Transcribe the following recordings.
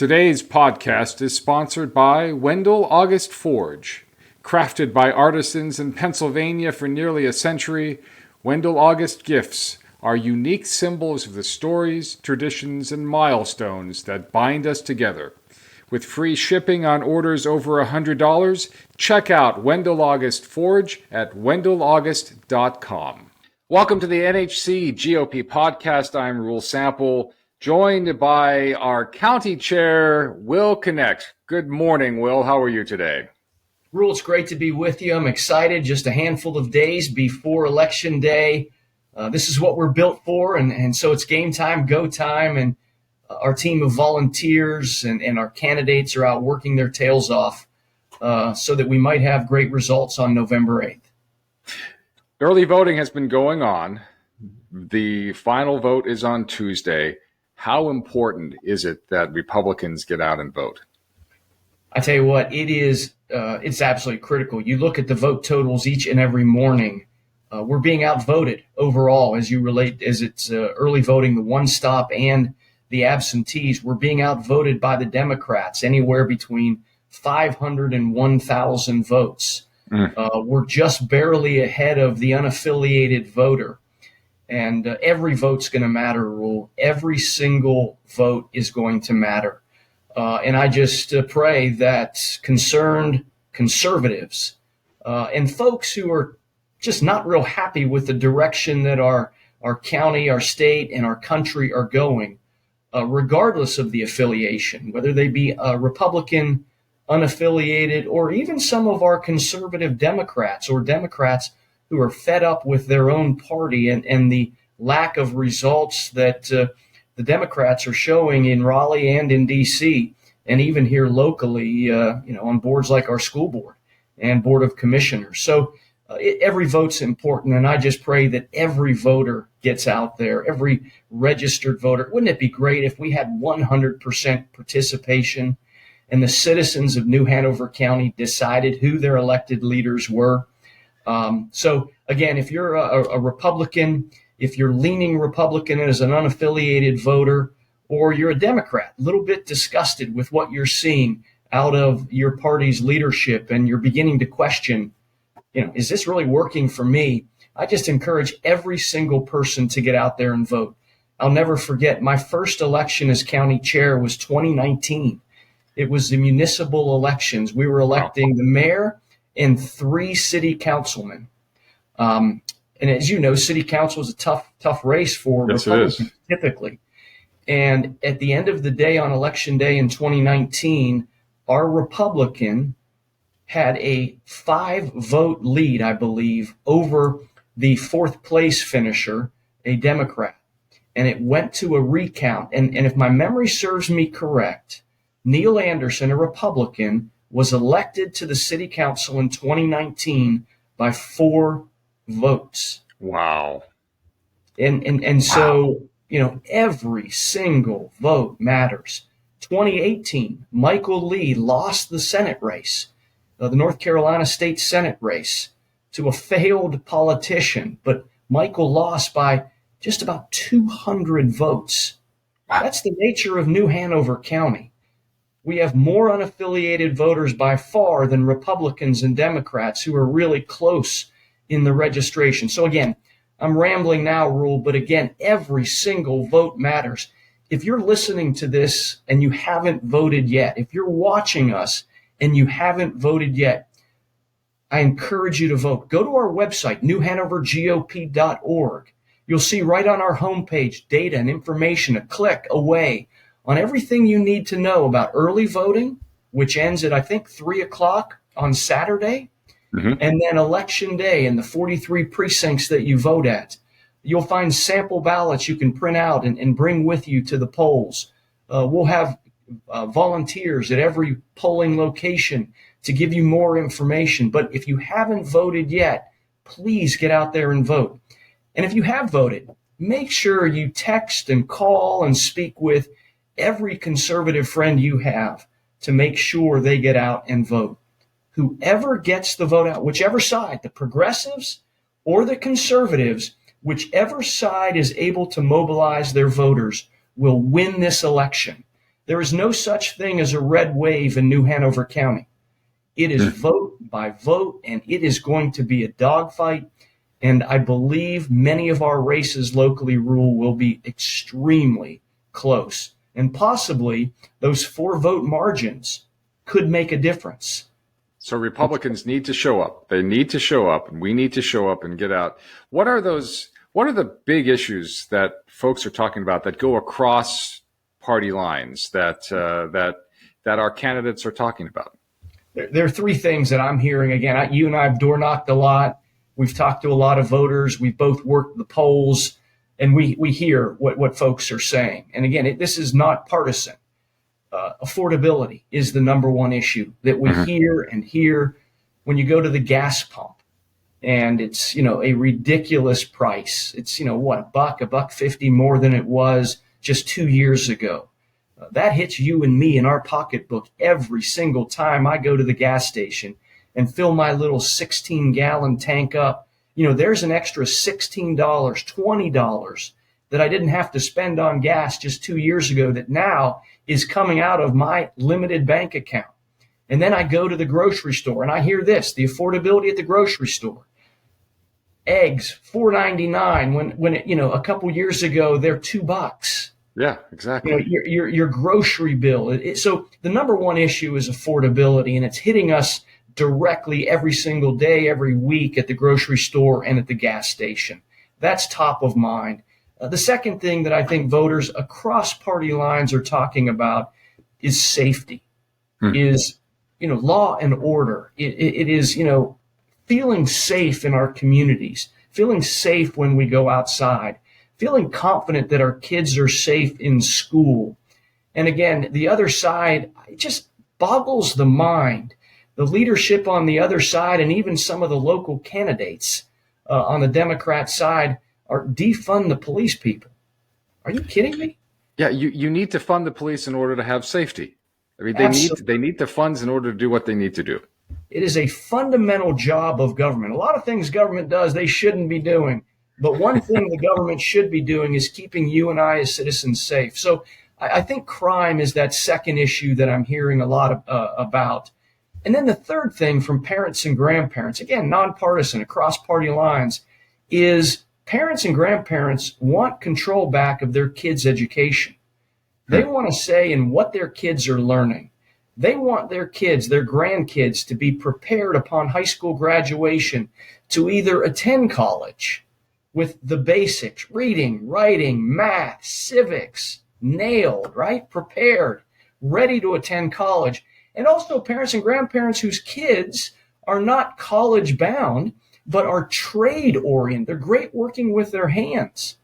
Today's podcast is sponsored by Wendell August Forge. Crafted by artisans in Pennsylvania for nearly a century, Wendell August gifts are unique symbols of the stories, traditions, and milestones that bind us together. With free shipping on orders over $100, check out Wendell August Forge at wendellaugust.com. Welcome to the NHC GOP podcast. I'm Rule Sample, joined by our county chair, Will Connect. Good morning, Will. How are you today? Rule, it's great to be with you. I'm excited. Just a handful of days before Election Day. This is what we're built for, and so it's game time, go time, and our team of volunteers and our candidates are out working their tails off so that we might have great results on November 8th. Early voting has been going on. The final vote is on Tuesday. How important is it that Republicans get out and vote? I tell you what, it's absolutely critical. You look at the vote totals each and every morning. We're being outvoted overall as it's early voting, the one stop and the absentees. We're being outvoted by the Democrats, anywhere between 500 and 1,000 votes. We're just barely ahead of the unaffiliated voter. And every vote's going to matter, Rule. Every single vote is going to matter. And I just pray that concerned conservatives and folks who are just not real happy with the direction that our county, our state, and our country are going, regardless of the affiliation, whether they be Republican, unaffiliated, or even some of our conservative Democrats or Democrats who are fed up with their own party and the lack of results that the Democrats are showing in Raleigh and in D.C. and even here locally, on boards like our school board and board of commissioners. So every vote's important, and I just pray that every voter gets out there, every registered voter. Wouldn't it be great if we had 100% participation and the citizens of New Hanover County decided who their elected leaders were? So again, if you're a Republican, if you're leaning Republican as an unaffiliated voter, or you're a Democrat, a little bit disgusted with what you're seeing out of your party's leadership and you're beginning to question, is this really working for me? I just encourage every single person to get out there and vote. I'll never forget my first election as county chair was 2019. It was the municipal elections. We were electing the mayor and 3 city councilmen. And as you know, city council is a tough race for Republicans typically. And at the end of the day, on election day in 2019, our Republican had a 5-vote lead, I believe, over the 4th place finisher, a Democrat. And it went to a recount. And if my memory serves me correct, Neil Anderson, a Republican, was elected to the city council in 2019 by 4 votes. Wow. And so, every single vote matters. 2018, Michael Lee lost the Senate race, the North Carolina State Senate race, to a failed politician, but Michael lost by just about 200 votes. That's the nature of New Hanover County. We have more unaffiliated voters by far than Republicans and Democrats who are really close in the registration. So again, I'm rambling now, Rule, but again, every single vote matters. If you're listening to this and you haven't voted yet, if you're watching us and you haven't voted yet, I encourage you to vote. Go to our website, newhanovergop.org. You'll see right on our homepage data and information, a click away on everything you need to know about early voting, which ends at, I think, 3 o'clock on Saturday, and then Election Day and the 43 precincts that you vote at. You'll find sample ballots you can print out and bring with you to the polls. We'll have volunteers at every polling location to give you more information. But if you haven't voted yet, please get out there and vote. And if you have voted, make sure you text and call and speak with every conservative friend you have to make sure they get out and vote. Whoever gets the vote out, whichever side, the progressives or the conservatives, whichever side is able to mobilize their voters will win this election. There is no such thing as a red wave in New Hanover County. It is vote by vote, and it is going to be a dogfight. And I believe many of our races locally rule will be extremely close. And possibly those 4-vote margins could make a difference. So Republicans need to show up. They need to show up, and we need to show up and get out. What are the big issues that folks are talking about that go across party lines that our candidates are talking about? There are 3 things that I'm hearing. Again, you and I have door knocked a lot. We've talked to a lot of voters. We've both worked the polls, and we hear what folks are saying. And again, this is not partisan. Affordability is the number one issue that we hear when you go to the gas pump, and it's, a ridiculous price. It's, $1.50 more than it was just 2 years ago. That hits you and me in our pocketbook every single time I go to the gas station and fill my little 16-gallon tank up. There's an extra $16, $20 that I didn't have to spend on gas just 2 years ago that now is coming out of my limited bank account. And then I go to the grocery store and I hear this, the affordability at the grocery store. Eggs, $4.99 when a couple years ago they're $2. Yeah, exactly. Your grocery bill. So the number one issue is affordability, and it's hitting us directly every single day, every week at the grocery store and at the gas station. That's top of mind. The second thing that I think voters across party lines are talking about is safety, is, law and order. It is, feeling safe in our communities, feeling safe when we go outside, feeling confident that our kids are safe in school. And again, the other side, it just boggles the mind. The leadership on the other side, and even some of the local candidates on the Democrat side, are defund the police people. Are you kidding me? Yeah, you need to fund the police in order to have safety. I mean, they need the funds in order to do what they need to do. It is a fundamental job of government. A lot of things government does they shouldn't be doing. But one thing the government should be doing is keeping you and I as citizens safe. So I think crime is that second issue that I'm hearing a lot about. And then the third thing from parents and grandparents, again, nonpartisan, across party lines, is parents and grandparents want control back of their kids' education. They want to say in what their kids are learning. They want their kids, their grandkids, to be prepared upon high school graduation to either attend college with the basics, reading, writing, math, civics, nailed, right? Prepared, ready to attend college. And also parents and grandparents whose kids are not college bound, but are trade oriented. They're great working with their hands.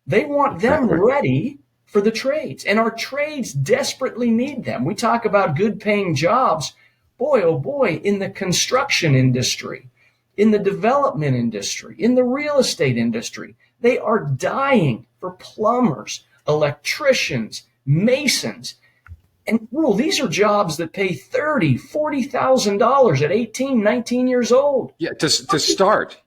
They want them ready for the trades. And our trades desperately need them. We talk about good paying jobs. Boy, oh boy, in the construction industry, in the development industry, in the real estate industry, they are dying for plumbers, electricians, masons. And these are jobs that pay $30,000, $40,000 at 18, 19 years old. Yeah, to start.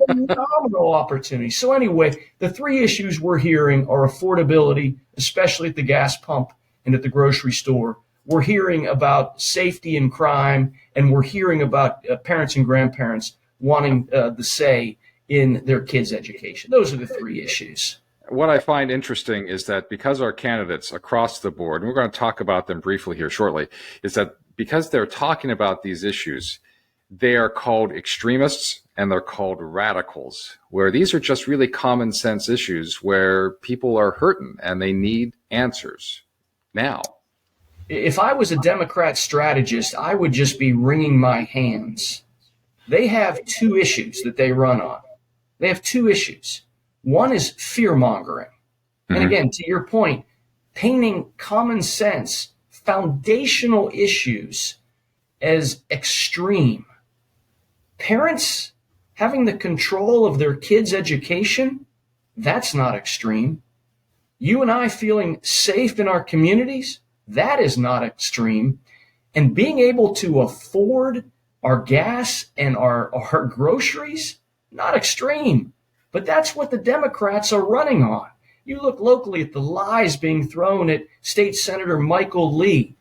Phenomenal opportunity. So anyway, the 3 issues we're hearing are affordability, especially at the gas pump and at the grocery store. We're hearing about safety and crime, and we're hearing about parents and grandparents wanting the say in their kids' education. Those are the 3 issues. What I find interesting is that because our candidates across the board, and we're going to talk about them briefly here shortly, is that because they're talking about these issues, they are called extremists and they're called radicals, where these are just really common sense issues where people are hurting and they need answers now. If I was a Democrat strategist, I would just be wringing my hands. They have 2 issues that they run on. They have 2 issues. One is fear mongering. And again, to your point, painting common sense, foundational issues as extreme. Parents having the control of their kids' education, that's not extreme. You and I feeling safe in our communities, that is not extreme. And being able to afford our gas and our groceries, not extreme. But that's what the Democrats are running on. You look locally at the lies being thrown at State Senator Michael Lee.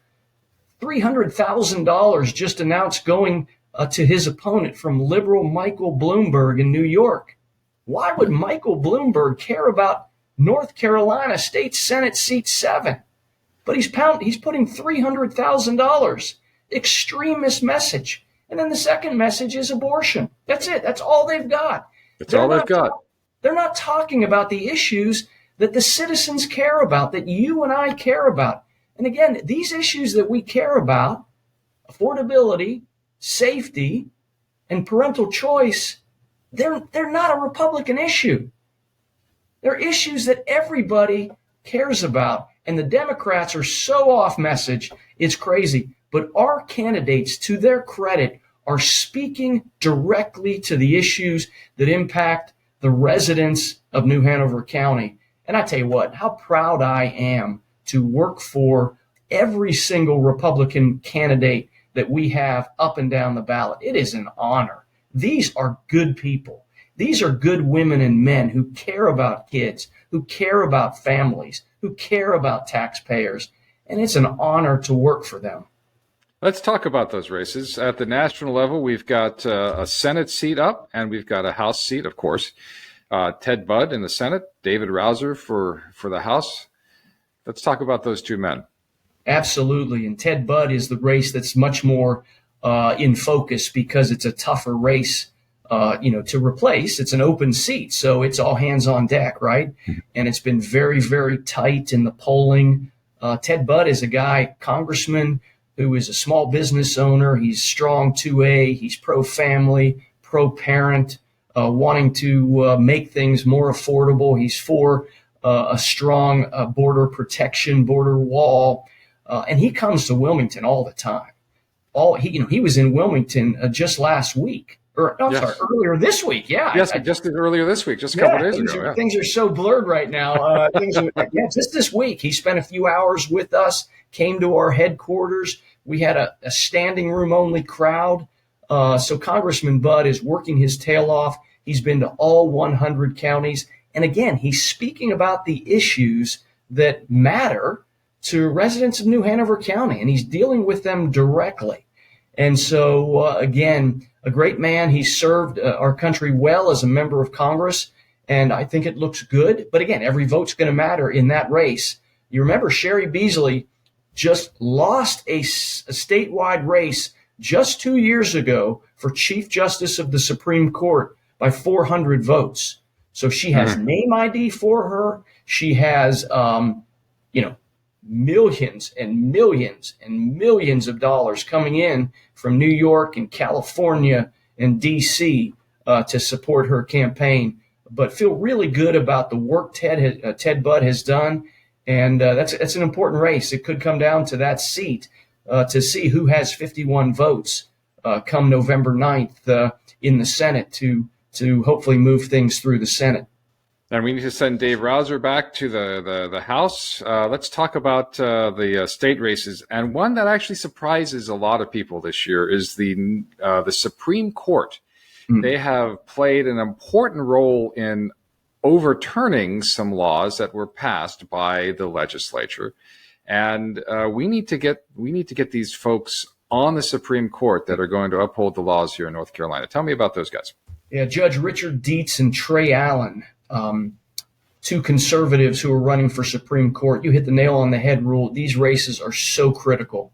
$300,000 just announced going to his opponent from liberal Michael Bloomberg in New York. Why would Michael Bloomberg care about North Carolina State Senate seat 7? But he's putting $300,000. Extremist message. And then the second message is abortion. That's it. That's all they've got. That's all they've got. They're not talking about the issues that the citizens care about, that you and I care about. And again, these issues that we care about, affordability, safety, and parental choice, they're not a Republican issue. They're issues that everybody cares about. And the Democrats are so off message, it's crazy. But our candidates, to their credit, are speaking directly to the issues that impact the residents of New Hanover County. And I tell you what, how proud I am to work for every single Republican candidate that we have up and down the ballot. It is an honor. These are good people. These are good women and men who care about kids, who care about families, who care about taxpayers. And it's an honor to work for them. Let's talk about those races. At the national level, we've got a Senate seat up, and we've got a House seat, of course. Ted Budd in the Senate, David Rouzer for the House. Let's talk about those two men. Absolutely. And Ted Budd is the race that's much more in focus because it's a tougher race, to replace. It's an open seat, so it's all hands on deck, right? And it's been very, very tight in the polling. Ted Budd is a guy, congressman, who is a small business owner. He's strong 2A. He's pro-family, pro-parent, wanting to make things more affordable. He's for a strong border protection, border wall. And he comes to Wilmington all the time. He was in Wilmington just last week. Earlier this week. Yeah. Yes, just earlier this week, just a couple days ago. Things are so blurred right now. Just this week, he spent a few hours with us, came to our headquarters. We had a standing room only crowd. So Congressman Budd is working his tail off. He's been to all 100 counties. And again, he's speaking about the issues that matter to residents of New Hanover County, and he's dealing with them directly. And so, again, a great man. He served our country well as a member of Congress, and I think it looks good. But again, every vote's going to matter in that race. You remember Sherry Beasley just lost a statewide race just 2 years ago for Chief Justice of the Supreme Court by 400 votes. So she has name ID for her. She has, millions and millions and millions of dollars coming in from New York and California and D.C. To support her campaign. But feel really good about the work Ted Budd has done. And that's an important race. It could come down to that seat to see who has 51 votes come November 9th in the Senate to hopefully move things through the Senate. And we need to send Dave Rouzer back to the House. Let's talk about the state races. And one that actually surprises a lot of people this year is the Supreme Court. They have played an important role in overturning some laws that were passed by the legislature. And we need to get these folks on the Supreme Court that are going to uphold the laws here in North Carolina. Tell me about those guys. Yeah, Judge Richard Dietz and Trey Allen, two conservatives who are running for Supreme Court. You hit the nail on the head, Rule. These races are so critical.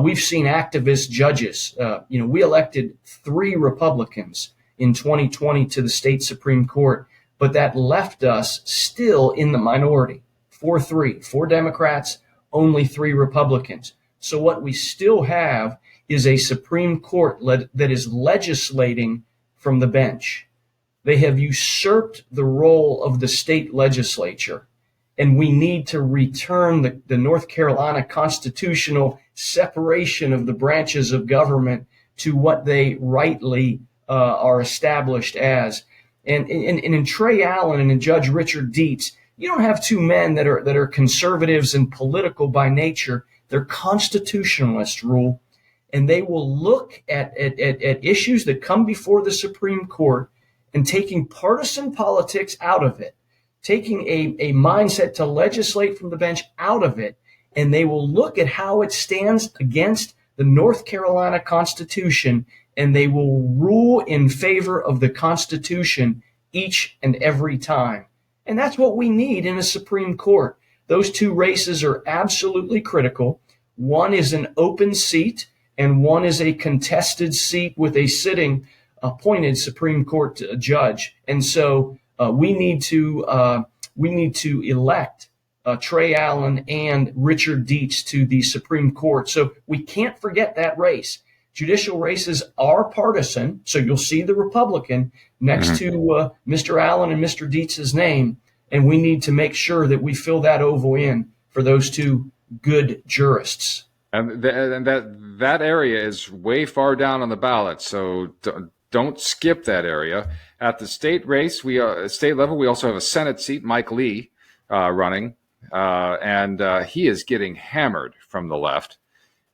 We've seen activist judges. We elected 3 Republicans in 2020 to the state Supreme Court, but that left us still in the minority. 4-3, 4 Democrats, only 3 Republicans. So what we still have is a Supreme Court that is legislating from the bench. They have usurped the role of the state legislature, and we need to return the North Carolina constitutional separation of the branches of government to what they rightly are established as. And in Trey Allen and in Judge Richard Dietz, you don't have 2 men that are conservatives and political by nature. They're constitutionalist, Rule, and they will look at issues that come before the Supreme Court and taking partisan politics out of it, taking a mindset to legislate from the bench out of it, and they will look at how it stands against the North Carolina Constitution, and they will rule in favor of the Constitution each and every time. And that's what we need in a Supreme Court. Those two races are absolutely critical. One is an open seat, and one is a contested seat with a sitting appointed Supreme Court judge. And so we need to elect Trey Allen and Richard Dietz to the Supreme Court. So we can't forget that race. Judicial races are partisan, so you'll see the Republican next to Mr. Allen and Mr. Dietz's name, and we need to make sure that we fill that oval in for those two good jurists. And that area is way far down on the ballot, so don't skip that area. At the state race, state level, we also have a Senate seat, Mike Lee running, and he is getting hammered from the left.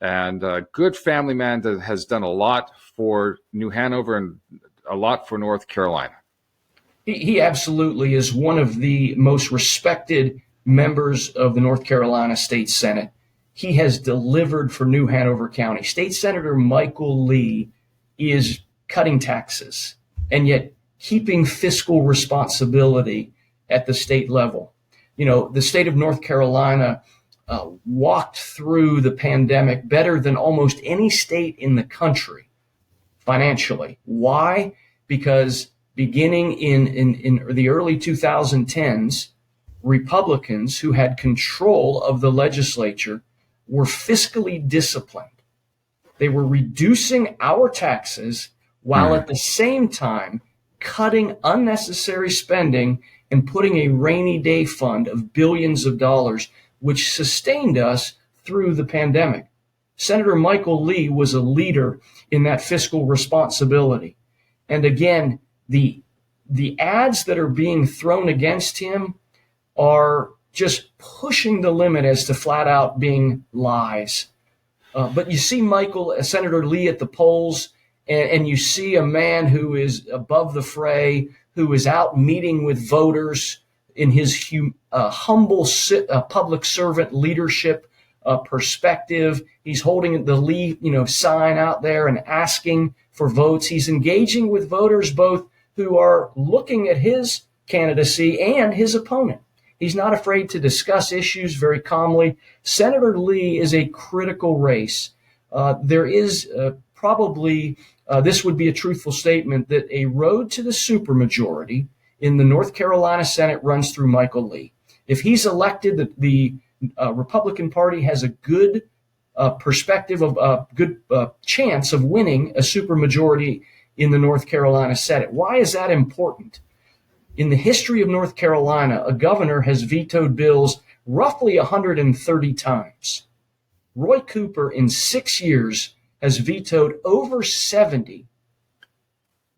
And a good family man that has done a lot for New Hanover and a lot for North Carolina. He absolutely is one of the most respected members of the North Carolina State Senate. He has delivered for New Hanover County. State Senator Michael Lee is cutting taxes and yet keeping fiscal responsibility at the state level. You know, the state of North Carolina walked through the pandemic better than almost any state in the country financially. Why? Because beginning in the early 2010s, Republicans who had control of the legislature were fiscally disciplined. They were reducing our taxes while at the same time cutting unnecessary spending and putting a rainy day fund of billions of dollars, which sustained us through the pandemic. Senator Michael Lee was a leader in that fiscal responsibility. And again, the ads that are being thrown against him are just pushing the limit as to flat out being lies. But you see Senator Lee at the polls, and you see a man who is above the fray, who is out meeting with voters in his humble public servant leadership perspective. He's holding the Lee, sign out there and asking for votes. He's engaging with voters both who are looking at his candidacy and his opponent. He's not afraid to discuss issues very calmly. Senator Lee is a critical race. There is probably, this would be a truthful statement, that a road to the supermajority in the North Carolina Senate runs through Michael Lee. If he's elected, the Republican Party has a good perspective of a good chance of winning a supermajority in the North Carolina Senate. Why is that important? In the history of North Carolina, a governor has vetoed bills roughly 130 times. Roy Cooper, in 6 years, has vetoed over 70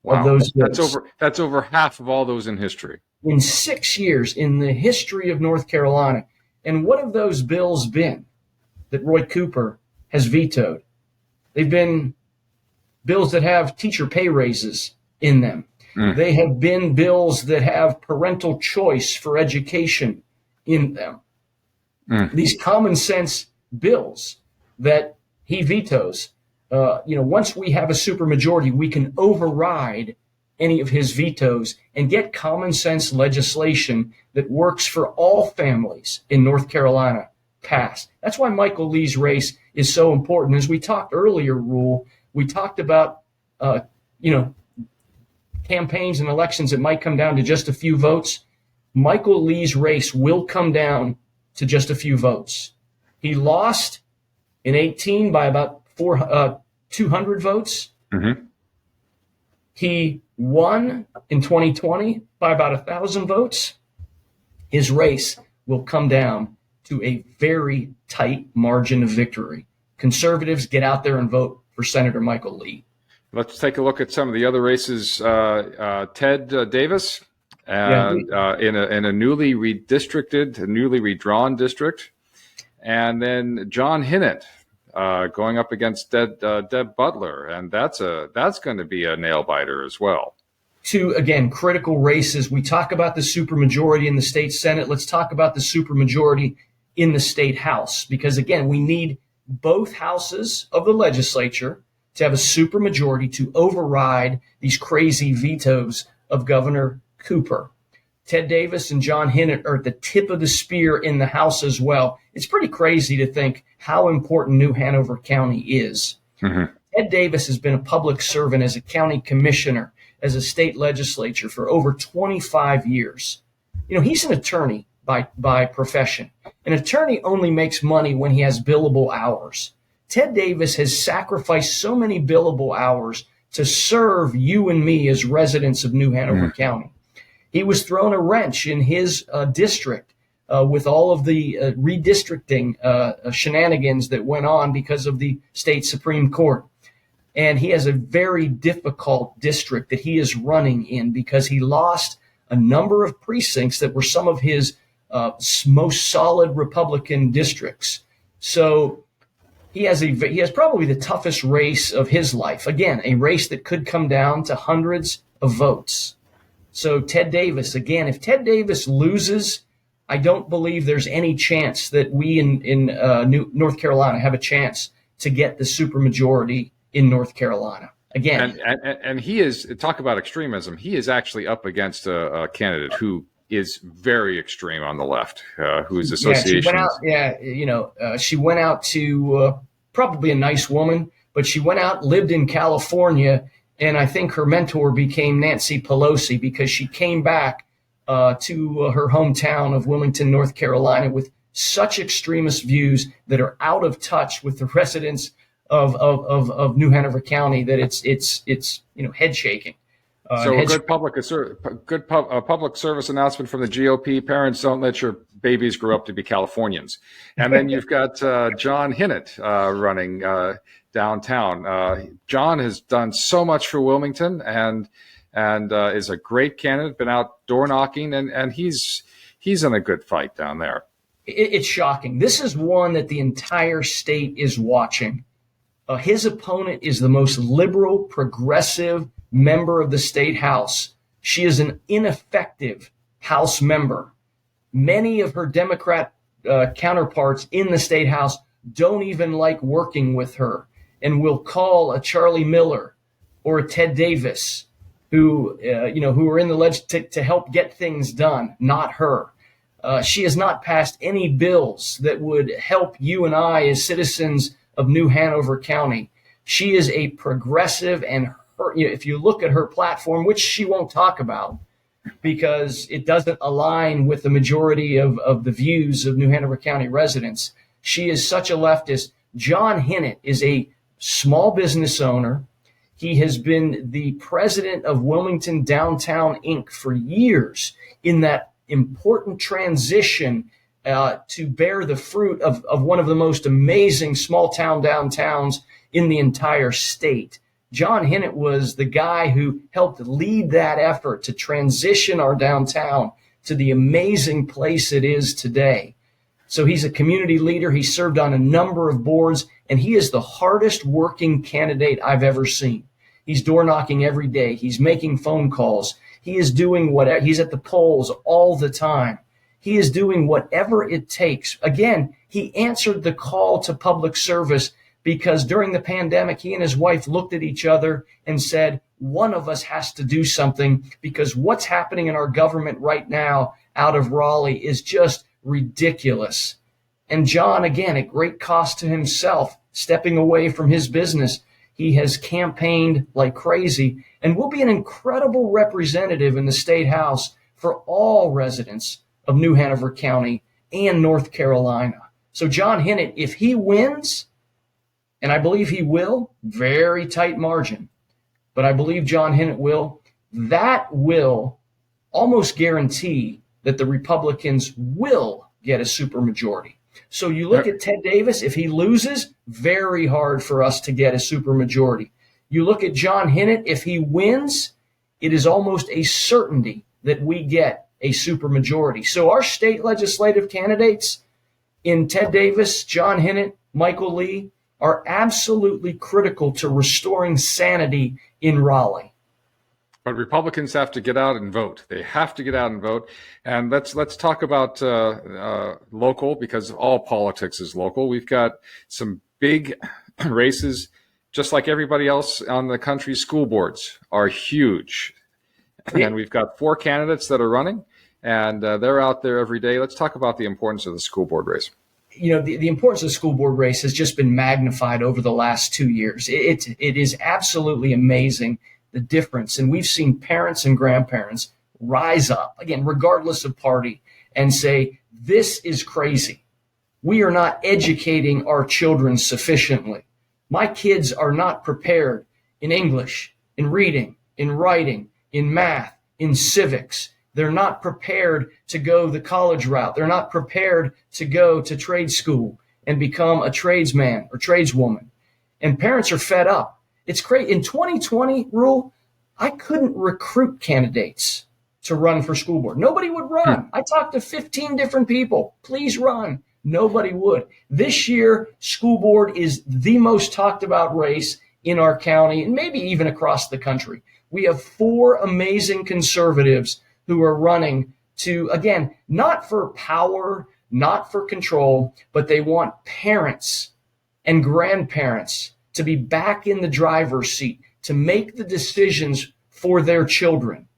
of those bills. That's over half of all those in history. In 6 years in the history of North Carolina. And what have those bills been that Roy Cooper has vetoed? They've been bills that have teacher pay raises in them. They have been bills that have parental choice for education in them. These common sense bills that he vetoes. Once we have a supermajority, we can override any of his vetoes and get common sense legislation that works for all families in North Carolina passed. That's why Michael Lee's race is so important. As we talked earlier, Rule, we talked about, campaigns and elections that might come down to just a few votes. Michael Lee's race will come down to just a few votes. He lost in 2018 by about 200 votes. He won in 2020 by about 1,000 votes. His race will come down to a very tight margin of victory. Conservatives, get out there and vote for Senator Michael Lee. Let's take a look at some of the other races. Ted Davis, in a newly redistricted, newly redrawn district, and then John Hinnant going up against Deb Butler, and that's going to be a nail biter as well. two, again, critical races. We talk about the supermajority in the state Senate. Let's talk about the supermajority in the state House, because, again, we need both houses of the legislature to have a supermajority to override these crazy vetoes of Governor Cooper. Ted Davis and John Hinnant are at the tip of the spear in the House as well. It's pretty crazy to think how important New Hanover County is. Mm-hmm. Ted Davis has been a public servant as a county commissioner, as a state legislature for over 25 years. You know, he's an attorney by profession. An attorney only makes money when he has billable hours. Ted Davis has sacrificed so many billable hours to serve you and me as residents of New Hanover County. He was thrown a wrench in his district with all of the redistricting shenanigans that went on because of the state Supreme Court. And he has a very difficult district that he is running in because he lost a number of precincts that were some of his most solid Republican districts. So he has probably the toughest race of his life. Again, a race that could come down to hundreds of votes. So Ted Davis, again, if Ted Davis loses, I don't believe there's any chance that we in North Carolina have a chance to get the supermajority in North Carolina. Again, and he is, talk about extremism. He is actually up against a candidate who is very extreme on the left, whose association. She went out to probably a nice woman, but she went out, lived in California, and I think her mentor became Nancy Pelosi because she came back to her hometown of Wilmington, North Carolina, with such extremist views that are out of touch with the residents of New Hanover County that it's head shaking. So a good public service announcement from the GOP: parents, don't let your babies grow up to be Californians. And then you've got John Hinnant running downtown. John has done so much for Wilmington and is a great candidate. Been out door knocking, and he's in a good fight down there. It's shocking. This is one that the entire state is watching. His opponent is the most liberal, progressive member of the state House. She is an ineffective House member. Many of her Democrat counterparts in the state House don't even like working with her and will call a Charlie Miller or a Ted Davis who are in the to help get things done, not her. She has not passed any bills that would help you and I as citizens of New Hanover County. She is a progressive, and if you look at her platform, which she won't talk about because it doesn't align with the majority of the views of New Hanover County residents, she is such a leftist. John Hinnant is a small business owner. He has been the president of Wilmington Downtown Inc. for years in that important transition to bear the fruit of one of the most amazing small town downtowns in the entire state. John Hinnant was the guy who helped lead that effort to transition our downtown to the amazing place it is today. So he's a community leader. He served on a number of boards, and he is the hardest working candidate I've ever seen. He's door knocking every day. He's making phone calls. He is doing whatever. He's at the polls all the time. He is doing whatever it takes. Again, he answered the call to public service because during the pandemic, he and his wife looked at each other and said, one of us has to do something because what's happening in our government right now out of Raleigh is just ridiculous. And John, again, at great cost to himself, stepping away from his business, he has campaigned like crazy and will be an incredible representative in the state House for all residents of New Hanover County and North Carolina. So John Hinnant, if he wins, and I believe he will, very tight margin, but I believe John Hinnant will, that will almost guarantee that the Republicans will get a supermajority. So you look at Ted Davis, if he loses, very hard for us to get a supermajority. You look at John Hinnant, if he wins, it is almost a certainty that we get a supermajority. So our state legislative candidates in Ted Davis, John Hinnant, Michael Lee are absolutely critical to restoring sanity in Raleigh. But Republicans have to get out and vote. They have to get out and vote. And let's talk about local, because all politics is local. We've got some big races, just like everybody else on the country. School boards are huge, and we've got 4 candidates that are running, and they're out there every day. Let's talk about the importance of the school board race. The importance of the school board race has just been magnified over the last 2 years. It is absolutely amazing, the difference. And we've seen parents and grandparents rise up, again, regardless of party, and say, this is crazy. We are not educating our children sufficiently. My kids are not prepared in English, in reading, in writing, in math, in civics. They're not prepared to go the college route. They're not prepared to go to trade school and become a tradesman or tradeswoman. And parents are fed up. It's crazy. In 2020, Rule, I couldn't recruit candidates to run for school board. Nobody would run. I talked to 15 different people. Please run. Nobody would. This year, school board is the most talked about race in our county and maybe even across the country. We have 4 amazing conservatives who are running to, again, not for power, not for control, but they want parents and grandparents to be back in the driver's seat, to make the decisions for their children.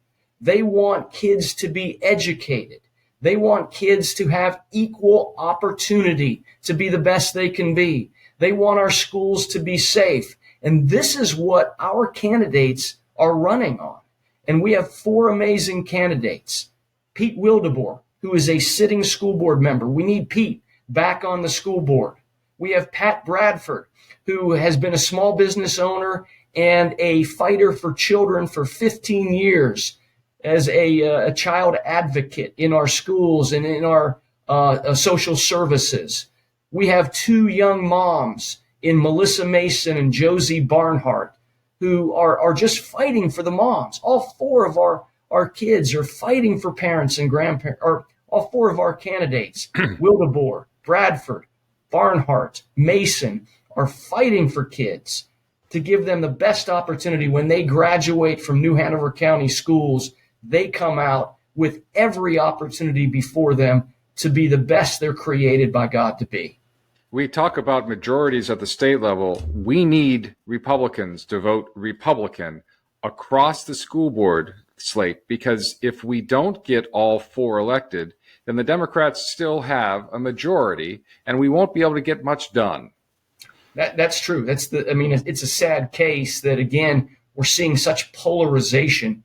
They want kids to be educated. They want kids to have equal opportunity to be the best they can be. They want our schools to be safe. And this is what our candidates are running on. And we have 4 amazing candidates. Pete Wildeboer, who is a sitting school board member. We need Pete back on the school board. We have Pat Bradford, who has been a small business owner and a fighter for children for 15 years as a child advocate in our schools and in our social services. We have 2 young moms in Melissa Mason and Josie Barnhart, who are just fighting for the moms. All 4 of our kids are fighting for parents and grandparents, or all 4 of our candidates, Wildeboer, Bradford, Barnhart, Mason, are fighting for kids to give them the best opportunity when they graduate from New Hanover County schools. They come out with every opportunity before them to be the best they're created by God to be. We talk about majorities at the state level. We need Republicans to vote Republican across the school board slate, because if we don't get all 4 elected, then the Democrats still have a majority and we won't be able to get much done. That's true. It's a sad case that, again, we're seeing such polarization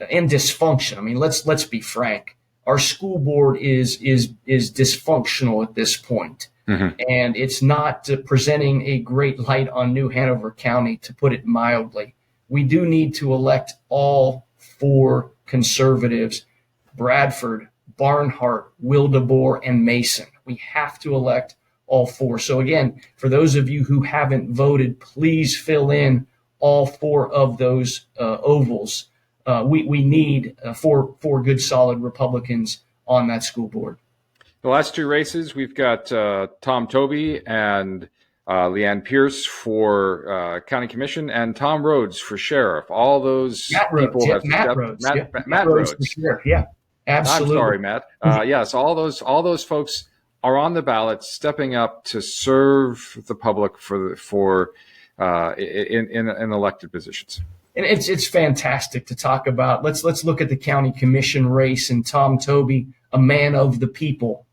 and dysfunction. I mean, let's be frank. Our school board is dysfunctional at this point. Mm-hmm. And it's not presenting a great light on New Hanover County, to put it mildly. We do need to elect all 4 conservatives, Bradford, Barnhart, Wildeboer, and Mason. We have to elect all 4. So again, for those of you who haven't voted, please fill in all 4 of those ovals. We need 4 good, solid Republicans on that school board. The last 2 races, we've got Tom Toby and Leanne Pierce for County Commission, and Tom Rhodes for Sheriff. All those Matt Rhodes, people have Matt stepped. Rhodes, Matt Rhodes for Sheriff. Yeah, absolutely. I'm sorry, Matt. Yes, all those folks are on the ballot, stepping up to serve the public in elected positions. And it's fantastic to talk about. Let's look at the county commission race and Tom Toby, a man of the people.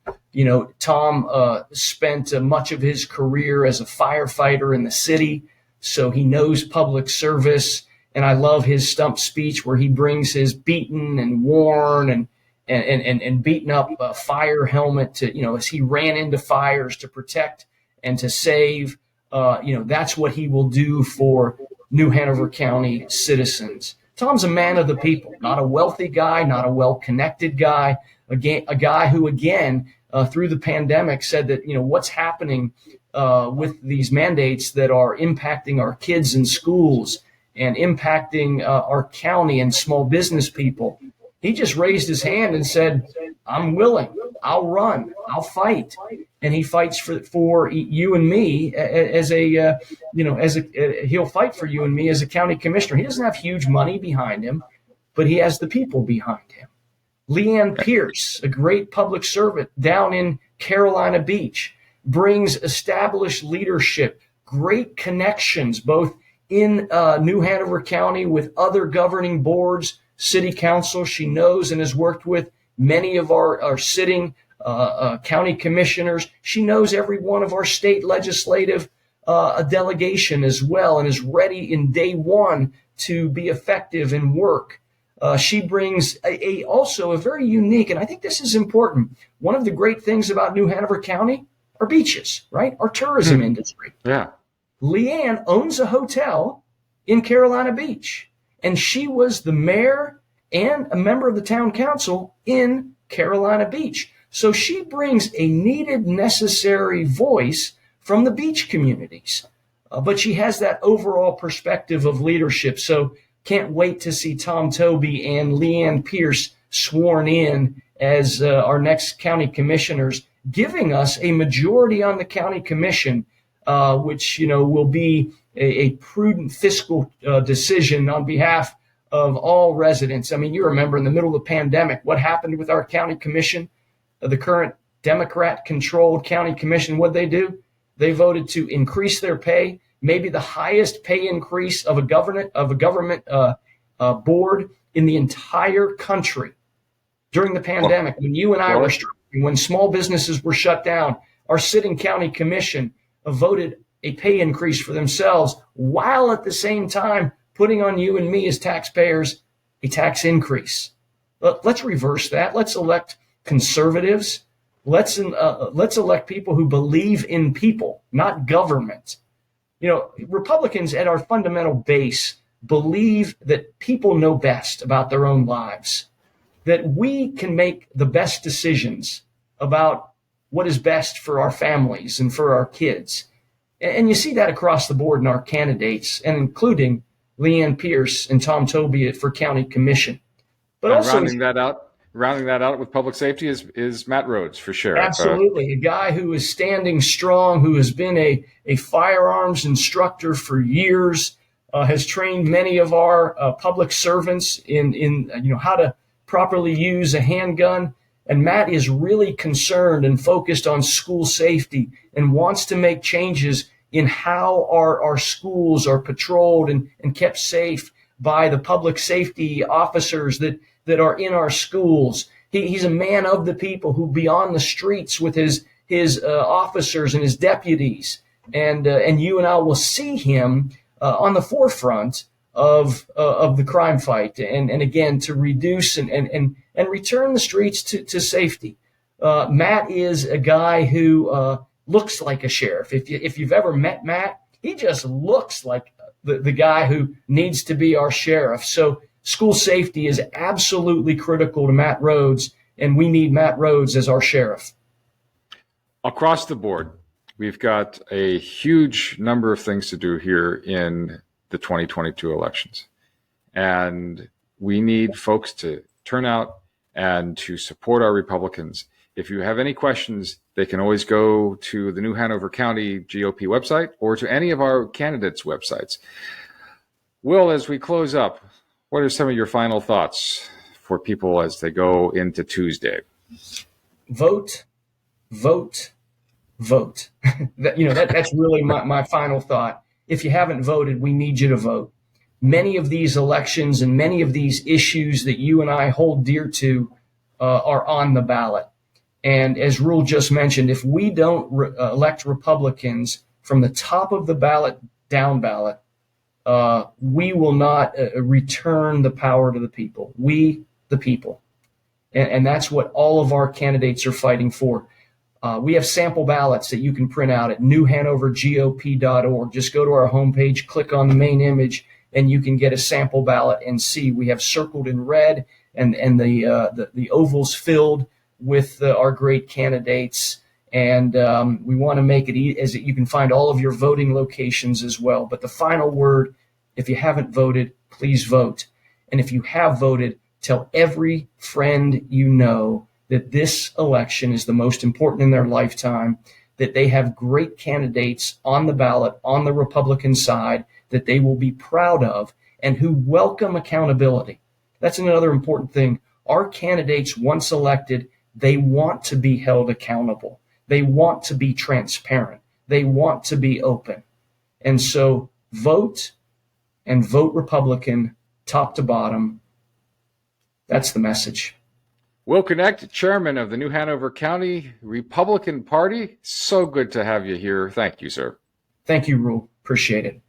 Tom spent much of his career as a firefighter in the city, so he knows public service. And I love his stump speech where he brings his beaten and worn and beaten up fire helmet to, as he ran into fires to protect and to save. That's what he will do for New Hanover County citizens. Tom's a man of the people, not a wealthy guy, not a well-connected guy, a guy who, again, through the pandemic said that, what's happening with these mandates that are impacting our kids in schools and impacting our county and small business people. He just raised his hand and said, I'm willing, I'll run, I'll fight. And he fights for you and me he'll fight for you and me as a county commissioner. He doesn't have huge money behind him, but he has the people behind him. Leanne Pierce, a great public servant down in Carolina Beach, brings established leadership, great connections, both in New Hanover County with other governing boards, city council. She knows and has worked with many of our sitting county commissioners. She knows every one of our state legislative delegation as well, and is ready in day one to be effective and work. She brings also a very unique, and I think this is important, one of the great things about New Hanover County are beaches, right? Our tourism industry. Yeah. Leanne owns a hotel in Carolina Beach, and she was the mayor and a member of the town council in Carolina Beach. So she brings a needed, necessary voice from the beach communities. But she has that overall perspective of leadership. So can't wait to see Tom Toby and Leanne Pierce sworn in as our next county commissioners, giving us a majority on the county commission, which, will be a prudent fiscal decision on behalf of all residents. I mean, you remember in the middle of the pandemic, what happened with our county commission, the current Democrat-controlled county commission? What'd they do? They voted to increase their pay, maybe the highest pay increase of a government board in the entire country during the pandemic. When you and I were struggling, when small businesses were shut down, our sitting county commission voted a pay increase for themselves, while at the same time putting on you and me as taxpayers a tax increase. Let's reverse that. Let's elect conservatives. Let's elect people who believe in people, not government. Republicans at our fundamental base believe that people know best about their own lives, that we can make the best decisions about what is best for our families and for our kids. And you see that across the board in our candidates, and including Leanne Pierce and Tom Toby for county commission. But also rounding that out with public safety is Matt Rhodes, for sure. Absolutely. A guy who is standing strong, who has been a firearms instructor for years, has trained many of our public servants in how to properly use a handgun. And Matt is really concerned and focused on school safety and wants to make changes in how our schools are patrolled and kept safe by the public safety officers that are in our schools. He's a man of the people who be on the streets with his officers and his deputies. And you and I will see him on the forefront of the crime fight, and again, to reduce and return the streets to safety. Matt is a guy who looks like a sheriff. If you've ever met Matt, he just looks like the guy who needs to be our sheriff. So school safety is absolutely critical to Matt Rhodes, and we need Matt Rhodes as our sheriff. Across the board, we've got a huge number of things to do here in the 2022 elections. And we need folks to turn out and to support our Republicans. If you have any questions, they can always go to the New Hanover County GOP website or to any of our candidates' websites. Will, as we close up, what are some of your final thoughts for people as they go into Tuesday? Vote, vote, vote. That's really my final thought. If you haven't voted, we need you to vote. Many of these elections and many of these issues that you and I hold dear to are on the ballot. And as Rule just mentioned, if we don't elect Republicans from the top of the ballot down ballot, we will not return the power to the people. We, the people. And that's what all of our candidates are fighting for. We have sample ballots that you can print out at newhanovergop.org. Just go to our homepage, click on the main image, and you can get a sample ballot and see. We have circled in red and the ovals filled with our great candidates. And we want to make it as you can find all of your voting locations as well. But the final word, if you haven't voted, please vote. And if you have voted, tell every friend you know that this election is the most important in their lifetime, that they have great candidates on the ballot on the Republican side that they will be proud of and who welcome accountability. That's another important thing. Our candidates, once elected, they want to be held accountable. They want to be transparent. They want to be open. And so vote and vote Republican top to bottom. That's the message. Will Knecht, chairman of the New Hanover County Republican Party. So good to have you here. Thank you, sir. Thank you, Rule. Appreciate it.